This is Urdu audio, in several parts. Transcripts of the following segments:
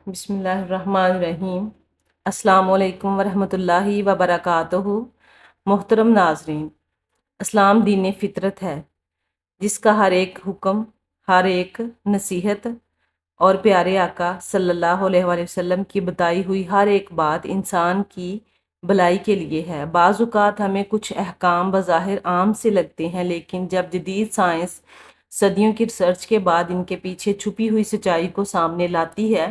بسم اللہ الرحمن الرحیم۔ السلام علیکم ورحمۃ اللہ وبرکاتہ۔ محترم ناظرین، اسلام دین فطرت ہے جس کا ہر ایک حکم، ہر ایک نصیحت اور پیارے آقا صلی اللہ علیہ وآلہ وسلم کی بتائی ہوئی ہر ایک بات انسان کی بھلائی کے لیے ہے۔ بعض اوقات ہمیں کچھ احکام بظاہر عام سے لگتے ہیں، لیکن جب جدید سائنس صدیوں کی ریسرچ کے بعد ان کے پیچھے چھپی ہوئی سچائی کو سامنے لاتی ہے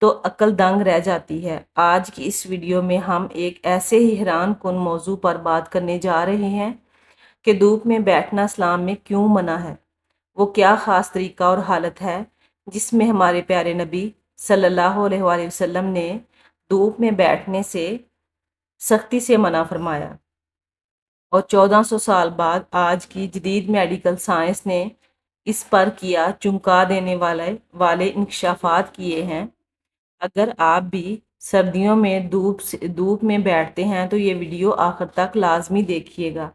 تو عقل دنگ رہ جاتی ہے۔ آج کی اس ویڈیو میں ہم ایک ایسے ہی حیران کن موضوع پر بات کرنے جا رہے ہیں کہ دھوپ میں بیٹھنا اسلام میں کیوں منع ہے۔ وہ کیا خاص طریقہ اور حالت ہے جس میں ہمارے پیارے نبی صلی اللہ علیہ وآلہ وسلم نے دھوپ میں بیٹھنے سے سختی سے منع فرمایا، اور 1400 سال بعد آج کی جدید میڈیکل سائنس نے اس پر کیا چونکا دینے والے انکشافات کیے ہیں۔ اگر آپ بھی سردیوں میں دھوپ میں بیٹھتے ہیں تو یہ ویڈیو آخر تک لازمی دیکھیے گا،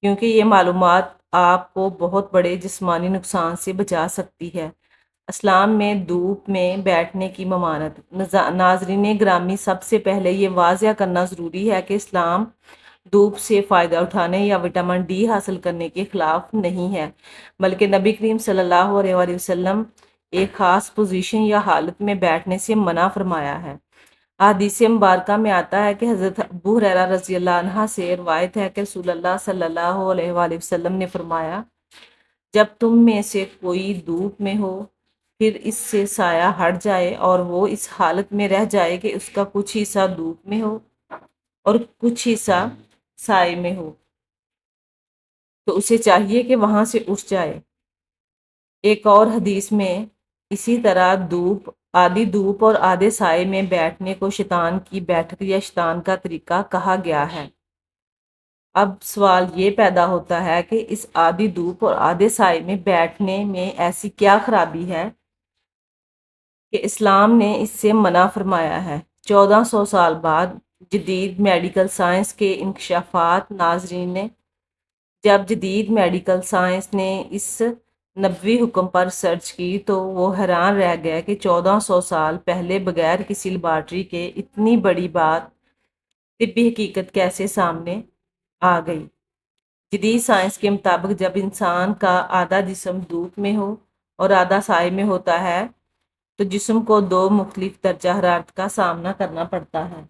کیونکہ یہ معلومات آپ کو بہت بڑے جسمانی نقصان سے بچا سکتی ہے۔ اسلام میں دھوپ میں بیٹھنے کی ممانعت۔ ناظرین گرامی، سب سے پہلے یہ واضح کرنا ضروری ہے کہ اسلام دھوپ سے فائدہ اٹھانے یا وٹامن ڈی حاصل کرنے کے خلاف نہیں ہے، بلکہ نبی کریم صلی اللہ علیہ وآلہ وسلم ایک خاص پوزیشن یا حالت میں بیٹھنے سے منع فرمایا ہے۔ احادیث مبارکہ میں آتا ہے کہ حضرت ابو ہریرہ رضی اللہ عنہ سے روایت ہے کہ رسول اللہ صلی اللہ علیہ وآلہ وسلم نے فرمایا، جب تم میں سے کوئی دھوپ میں ہو، پھر اس سے سایہ ہٹ جائے اور وہ اس حالت میں رہ جائے کہ اس کا کچھ حصہ دھوپ میں ہو اور کچھ حصہ سائے میں ہو، تو اسے چاہیے کہ وہاں سے اٹھ جائے۔ ایک اور حدیث میں اسی طرح آدھی دھوپ اور آدھے سائے میں بیٹھنے کو شیطان کی بیٹھک یا شیطان کا طریقہ کہا گیا ہے۔ اب سوال یہ پیدا ہوتا ہے کہ اس آدھی دھوپ اور آدھے سائے میں بیٹھنے میں ایسی کیا خرابی ہے کہ اسلام نے اس سے منع فرمایا ہے۔ 1400 سال بعد جدید میڈیکل سائنس کے انکشافات۔ ناظرین نے جب جدید میڈیکل سائنس نے اس نبوی حکم پر سرچ کی تو وہ حیران رہ گیا کہ 1400 سال پہلے بغیر کسی لیبارٹری کے اتنی بڑی بات، طبی حقیقت کیسے سامنے آ گئی۔ جدید سائنس کے مطابق جب انسان کا آدھا جسم دھوپ میں ہو اور آدھا سائے میں ہوتا ہے تو جسم کو دو مختلف درجہ حرارت کا سامنا کرنا پڑتا ہے۔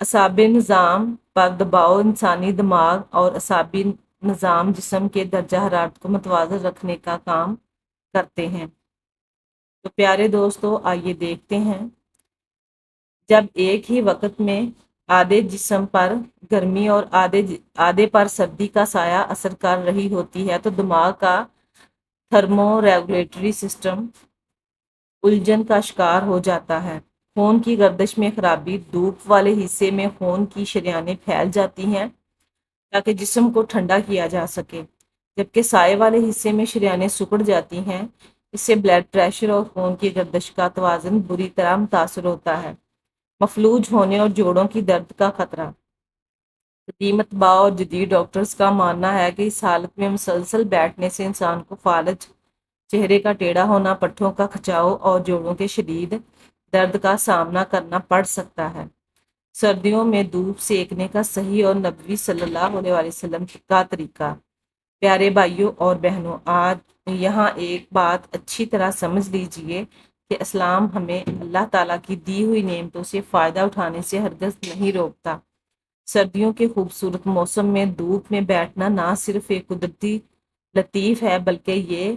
اعصابی نظام پر دباؤ انسانی دماغ اور اعصابی نظام جسم کے درجہ حرارت کو متوازن رکھنے کا کام کرتے ہیں۔ تو پیارے دوستو، آئیے دیکھتے ہیں، جب ایک ہی وقت میں آدھے جسم پر گرمی اور آدھے پر سردی کا سایہ اثر کر رہی ہوتی ہے تو دماغ کا تھرمو ریگولیٹری سسٹم الجھن کا شکار ہو جاتا ہے۔ خون کی گردش میں خرابی۔ دھوپ والے حصے میں خون کی شریانیں پھیل جاتی ہیں تاکہ جسم کو ٹھنڈا کیا جا سکے، جبکہ سائے والے حصے میں شریانیں سکڑ جاتی ہیں۔ اس سے بلڈ پریشر اور خون کی گردش کا توازن بری طرح متاثر ہوتا ہے۔ مفلوج ہونے اور جوڑوں کی درد کا خطرہ۔ قدیم اتباع اور جدید ڈاکٹرز کا ماننا ہے کہ اس حالت میں مسلسل بیٹھنے سے انسان کو فالج، چہرے کا ٹیڑھا ہونا، پٹھوں کا کھچاؤ اور جوڑوں کے شدید درد کا سامنا کرنا پڑ سکتا ہے۔ سردیوں میں دھوپ سیکنے کا صحیح اور نبوی صلی اللہ علیہ وآلہ وسلم کا طریقہ۔ پیارے بھائیوں اور بہنوں، آج یہاں ایک بات اچھی طرح سمجھ لیجئے کہ اسلام ہمیں اللہ تعالیٰ کی دی ہوئی نعمتوں سے فائدہ اٹھانے سے ہرگز نہیں روکتا۔ سردیوں کے خوبصورت موسم میں دھوپ میں بیٹھنا نہ صرف ایک قدرتی لطیف ہے، بلکہ یہ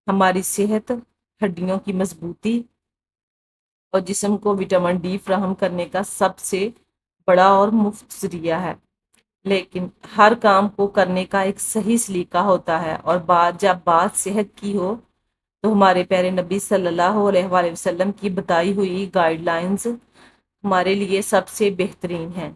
ہماری صحت، ہڈیوں کی مضبوطی اور جسم کو وٹامن ڈی فراہم کرنے کا سب سے بڑا اور مفت ذریعہ ہے۔ لیکن ہر کام کو کرنے کا ایک صحیح سلیقہ ہوتا ہے، اور جب بات صحت کی ہو تو ہمارے پیارے نبی صلی اللہ علیہ وآلہ وسلم کی بتائی ہوئی گائیڈ لائنز ہمارے لیے سب سے بہترین ہیں۔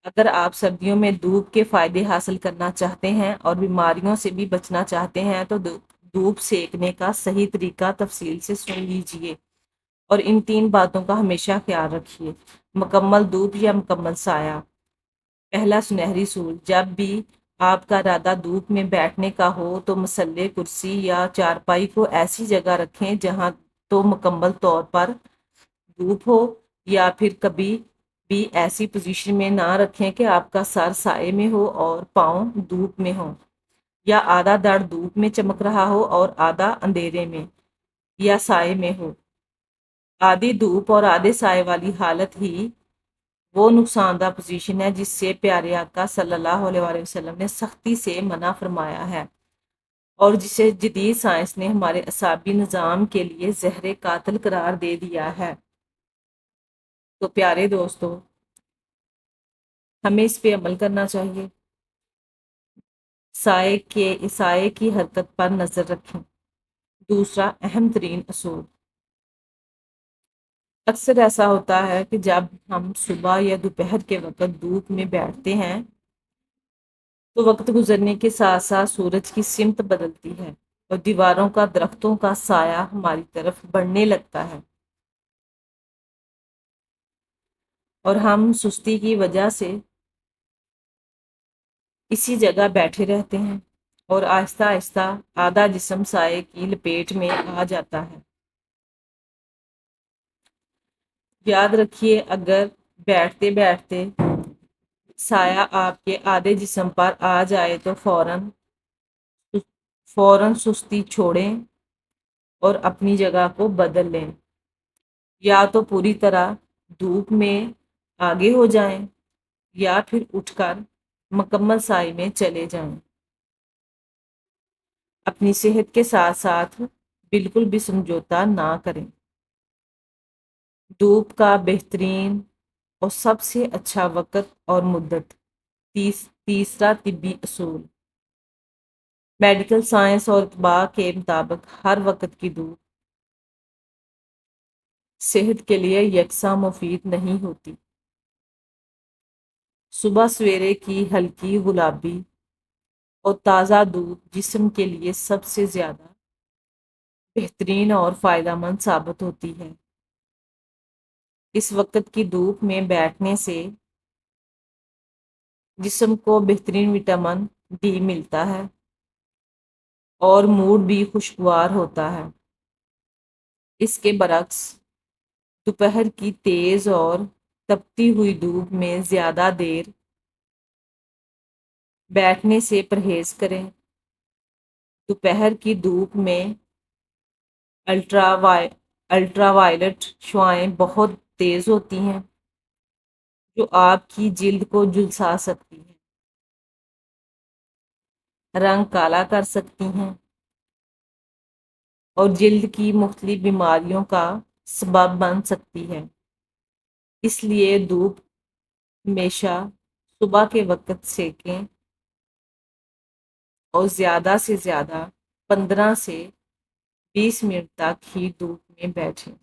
اگر آپ سردیوں میں دھوپ کے فائدے حاصل کرنا چاہتے ہیں اور بیماریوں سے بھی بچنا چاہتے ہیں تو دھوپ سیکنے کا صحیح طریقہ تفصیل سے سن لیجئے، اور ان 3 باتوں کا ہمیشہ خیال رکھیے۔ مکمل دھوپ یا مکمل سایہ۔ پہلا سنہری اصول، جب بھی آپ کا ارادہ دھوپ میں بیٹھنے کا ہو تو مصلی، کرسی یا چارپائی کو ایسی جگہ رکھیں جہاں تو مکمل طور پر دھوپ ہو، یا پھر کبھی بھی ایسی پوزیشن میں نہ رکھیں کہ آپ کا سر سائے میں ہو اور پاؤں دھوپ میں ہو، یا آدھا دھڑ دھوپ میں چمک رہا ہو اور آدھا اندھیرے میں یا سائے میں ہو۔ آدھی دھوپ اور آدھے سائے والی حالت ہی وہ نقصان دہ پوزیشن ہے جس سے پیارے آقا صلی اللہ علیہ وآلہ وسلم نے سختی سے منع فرمایا ہے، اور جسے جدید سائنس نے ہمارے اعصابی نظام کے لیے زہر قاتل قرار دے دیا ہے۔ تو پیارے دوستو، ہمیں اس پہ عمل کرنا چاہیے۔ سائے کی حرکت پر نظر رکھیں۔ دوسرا اہم ترین اصول، اکثر ایسا ہوتا ہے کہ جب ہم صبح یا دوپہر کے وقت دھوپ میں بیٹھتے ہیں تو وقت گزرنے کے ساتھ ساتھ سورج کی سمت بدلتی ہے اور دیواروں کا، درختوں کا سایہ ہماری طرف بڑھنے لگتا ہے، اور ہم سستی کی وجہ سے اسی جگہ بیٹھے رہتے ہیں اور آہستہ آہستہ آدھا جسم سائے کی لپیٹ میں آ جاتا ہے۔ یاد رکھیے، اگر بیٹھتے بیٹھتے سایہ آپ کے آدھے جسم پر آ جائے تو فوراً سستی چھوڑیں اور اپنی جگہ کو بدل لیں، یا تو پوری طرح دھوپ میں آگے ہو جائیں یا پھر اٹھ کر مکمل سائے میں چلے جائیں۔ اپنی صحت کے ساتھ ساتھ بالکل بھی سمجھوتا نہ کریں۔ دھوپ کا بہترین اور سب سے اچھا وقت اور مدت۔ تیسرا طبی اصول، میڈیکل سائنس اور اطباء کے مطابق ہر وقت کی دھوپ صحت کے لیے یکساں مفید نہیں ہوتی۔ صبح سویرے کی ہلکی گلابی اور تازہ دھوپ جسم کے لیے سب سے زیادہ بہترین اور فائدہ مند ثابت ہوتی ہے۔ اس وقت کی دھوپ میں بیٹھنے سے جسم کو بہترین وٹامن ڈی ملتا ہے اور موڈ بھی خوشگوار ہوتا ہے۔ اس کے برعکس دوپہر کی تیز اور تپتی ہوئی دھوپ میں زیادہ دیر بیٹھنے سے پرہیز کریں۔ دوپہر کی دھوپ میں الٹرا وائلٹ شعاعیں بہت تیز ہوتی ہیں جو آپ کی جلد کو جھلسا سکتی ہیں، رنگ کالا کر سکتی ہیں اور جلد کی مختلف بیماریوں کا سبب بن سکتی ہے۔ اس لیے دھوپ ہمیشہ صبح کے وقت سیکیں اور زیادہ سے زیادہ 15 سے 20 منٹ تک ہی دھوپ میں بیٹھیں۔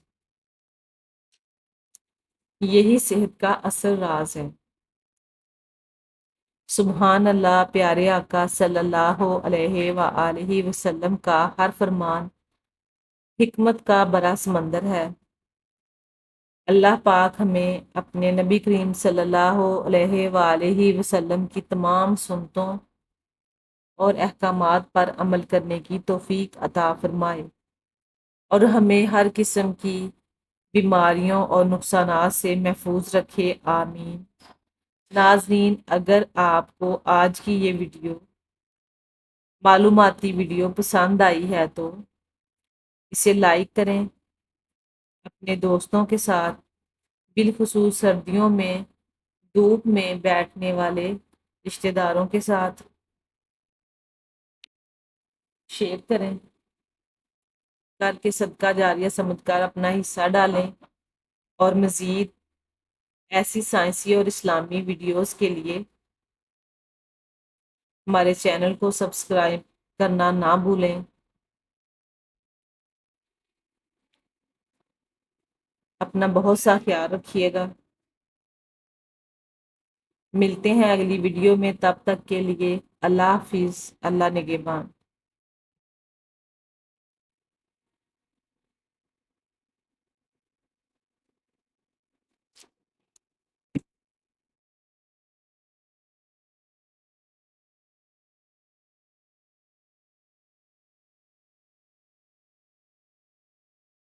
یہی صحت کا اصل راز ہے۔ سبحان اللہ، پیارے آقا صلی اللہ علیہ وآلہ وسلم کا ہر فرمان حکمت کا بڑا سمندر ہے۔ اللہ پاک ہمیں اپنے نبی کریم صلی اللہ علیہ وآلہ وسلم کی تمام سنتوں اور احکامات پر عمل کرنے کی توفیق عطا فرمائے، اور ہمیں ہر قسم کی بیماریوں اور نقصانات سے محفوظ رکھے، آمین۔ ناظرین، اگر آپ کو آج کی یہ معلوماتی ویڈیو پسند آئی ہے تو اسے لائک کریں، اپنے دوستوں کے ساتھ، بالخصوص سردیوں میں دھوپ میں بیٹھنے والے رشتہ داروں کے ساتھ شیئر کریں، کر کے صدقہ جاریہ سمجھ کر اپنا حصہ ڈالیں، اور مزید ایسی سائنسی اور اسلامی ویڈیوز کے لیے ہمارے چینل کو سبسکرائب کرنا نہ بھولیں۔ اپنا بہت سا خیال رکھیے گا۔ ملتے ہیں اگلی ویڈیو میں، تب تک کے لیے اللہ حافظ، اللہ نگہبان۔